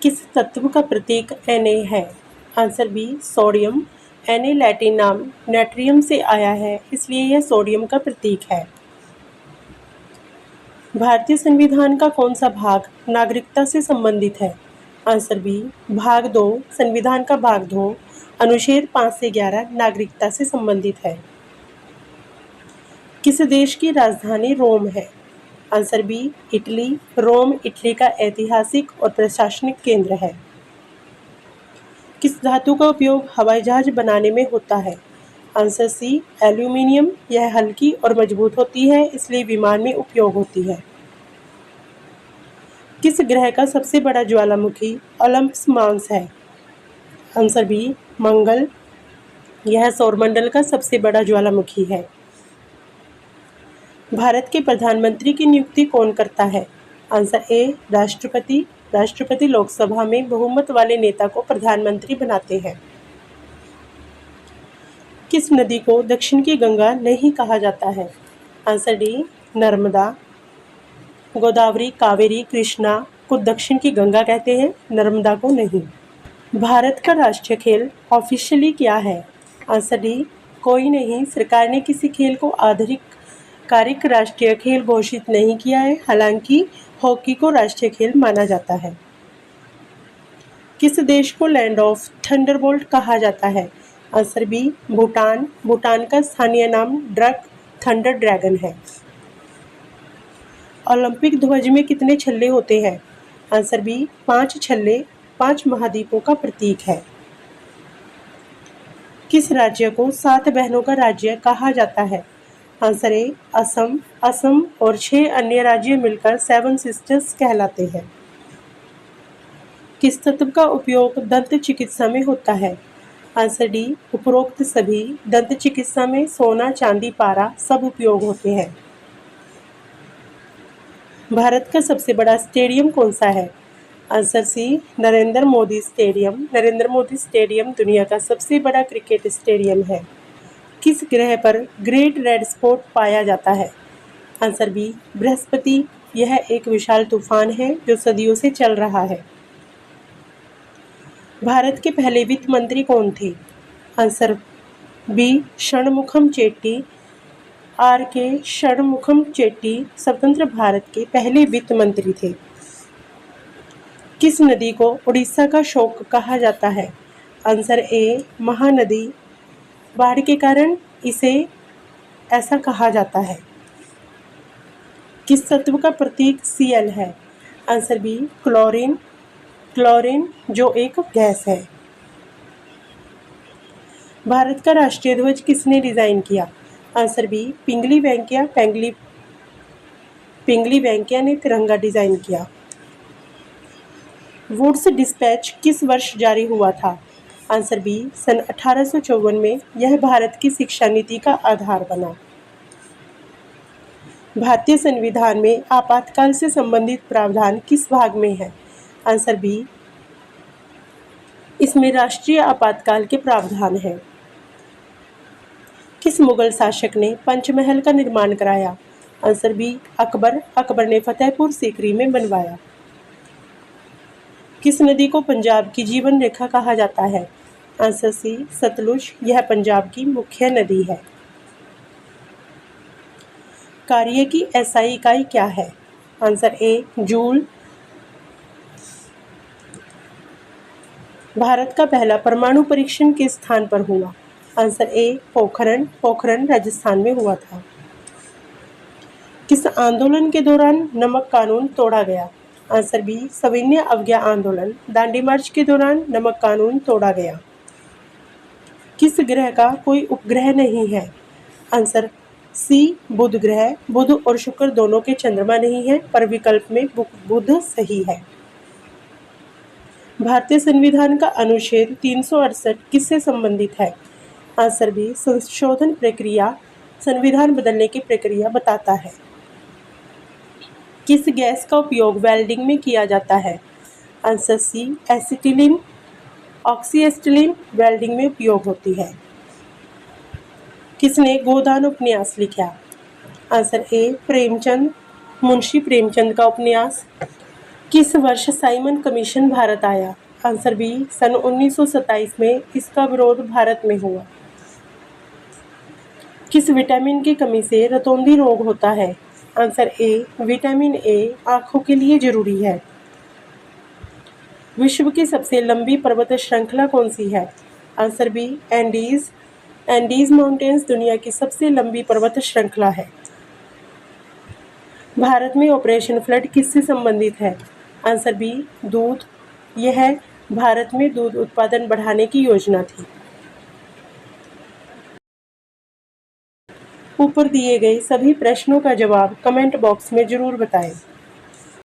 किस तत्व का प्रतीक Na है? Answer B sodium. Na Latin नाम नाट्रियम से आया है, इसलिए यह सोडियम का प्रतीक है। भारतीय संविधान का कौन सा भाग नागरिकता से संबंधित है? आंसर बी भाग 2। संविधान का भाग 2 अनुच्छेद 5 से 11 नागरिकता से संबंधित है। किस देश की राजधानी रोम है? Answer B Italy. Rome Italy का ऐतिहासिक और प्रशासनिक केंद्र है। किस धातु का उपयोग हवाई जहाज बनाने में होता है? Answer C aluminium. यह हल्की और मजबूत होती है, इसलिए विमान में उपयोग होती है। किस ग्रह का सबसे बड़ा ज्वालामुखी ओलंपस मांस है? आंसर बी मंगल। यह सौरमंडल का सबसे बड़ा ज्वालामुखी है। भारत के प्रधानमंत्री की नियुक्ति कौन करता है? आंसर ए राष्ट्रपति। राष्ट्रपति लोकसभा में बहुमत वाले नेता को प्रधानमंत्री बनाते हैं। किस नदी को दक्षिण की गंगा नहीं कहा जाता है? Answer D Narmada. गोदावरी, कावेरी, कृष्णा को दक्षिण की गंगा कहते हैं, नर्मदा को नहीं। भारत का राष्ट्रीय खेल ऑफिशियली क्या है? आंसर डी कोई नहीं। सरकार ने किसी खेल को आधिकारिक राष्ट्रीय खेल घोषित नहीं किया है, हालांकि हॉकी को राष्ट्रीय खेल माना जाता है। किस देश को लैंड ऑफ थंडरबोल्ट कहा जाता है? Answer B Bhutan. भूटान का स्थानीय नाम ड्रक थंडर ड्रैगन है। ओलंपिक ध्वज में कितने छल्ले होते हैं? आंसर बी 5 छल्ले 5 महाद्वीपों का प्रतीक है। किस राज्य को 7 बहनों का राज्य कहा जाता है? Answer A Assam. असम और 6 अन्य राज्य मिलकर 7 सिस्टर्स कहलाते हैं। किस तत्व का उपयोग दंत चिकित्सा में होता है? आंसर डी उपरोक्त सभी। दंत चिकित्सा में सोना, चांदी, पारा सब उपयोग होते हैं। भारत का सबसे बड़ा स्टेडियम कौन सा है? Answer C Narendra Modi stadium. Narendra Modi stadium दुनिया का सबसे बड़ा क्रिकेट स्टेडियम है। किस ग्रह पर ग्रेट रेड स्पॉट पाया जाता है? Answer B Brihaspati. यह एक विशाल तूफान है जो सदियों से चल रहा है। भारत के पहले वित्त मंत्री कौन थे? Answer B Shanmukham Chetty. K Shanmukham Chetty स्वतंत्र भारत के पहले वित्त मंत्री थे। किस नदी को उड़ीसा का शोक कहा जाता है? Answer A Mahanadi. बाढ़ के कारण इसे ऐसा कहा जाता है। किस तत्व का प्रतीक Cl है? Answer B chlorine. क्लोरीन जो एक गैस है। भारत का राष्ट्रीय ध्वज किसने डिजाइन किया? आंसर बी पिंगली वेंकैया ने तिरंगा डिजाइन किया। वुड्स डिस्पैच किस वर्ष जारी हुआ था? आंसर बी सन 1854 में। यह भारत की शिक्षा नीति का आधार बना। भारतीय संविधान में आपातकाल से संबंधित प्रावधान किस भाग में है? आंसर बी इसमें राष्ट्रीय आपातकाल के प्रावधान हैं। किस मुगल शासक ने पंचमहल का निर्माण कराया? Answer B Akbar. अकबर ने फतेहपुर सीकरी में बनवाया। किस नदी को पंजाब की जीवन रेखा कहा जाता है? Answer C Sutlej. यह पंजाब की मुख्य नदी है। कार्य की SI इकाई क्या है? Answer A joule. भारत का पहला परमाणु परीक्षण किस स्थान पर हुआ? Answer A Pokhran. पोखरण राजस्थान में हुआ था। किस आंदोलन के दौरान नमक कानून तोड़ा गया? आंसर बी सविनय अवज्ञा आंदोलन। दांडी मार्च के दौरान नमक कानून तोड़ा गया। किस ग्रह का कोई उपग्रह नहीं है? आंसर सी बुध ग्रह। बुध और शुक्र दोनों के चंद्रमा नहीं है, पर विकल्प में बुध सही है। भारतीय संविधान का अनुच्छेद 368 किससे संबंधित है? आंसर बी संशोधन प्रक्रिया। संविधान बदलने की प्रक्रिया बताता है। किस गैस का उपयोग वेल्डिंग में किया जाता है? Answer C acetylene. Oxyacetylene welding में उपयोग होती है। किसने गोदान उपन्यास लिखा? Answer A Premchand. मुंशी प्रेमचंद का उपन्यास। किस वर्ष साइमन कमीशन भारत आया? आंसर बी, सन 1927 में इसका विरोध भारत में हुआ। किस विटामिन की कमी से रतौंधी रोग होता है? आंसर ए, विटामिन ए आँखों के लिए जरूरी है। विश्व की सबसे लंबी पर्वत श्रृंखला कौन सी है? Answer B, Andes. Andes mountains दुनिया की सबसे लंबी पर्वत श्रृंखला है। भारत में ऑपरेशन फ्लड किससे संबंधित है? आंसर बी, दूध। यह भारत में दूध उत्पादन बढ़ाने की योजना थी। ऊपर दिए गए सभी प्रश्नों का जवाब कमेंट बॉक्स में जरूर बताएं।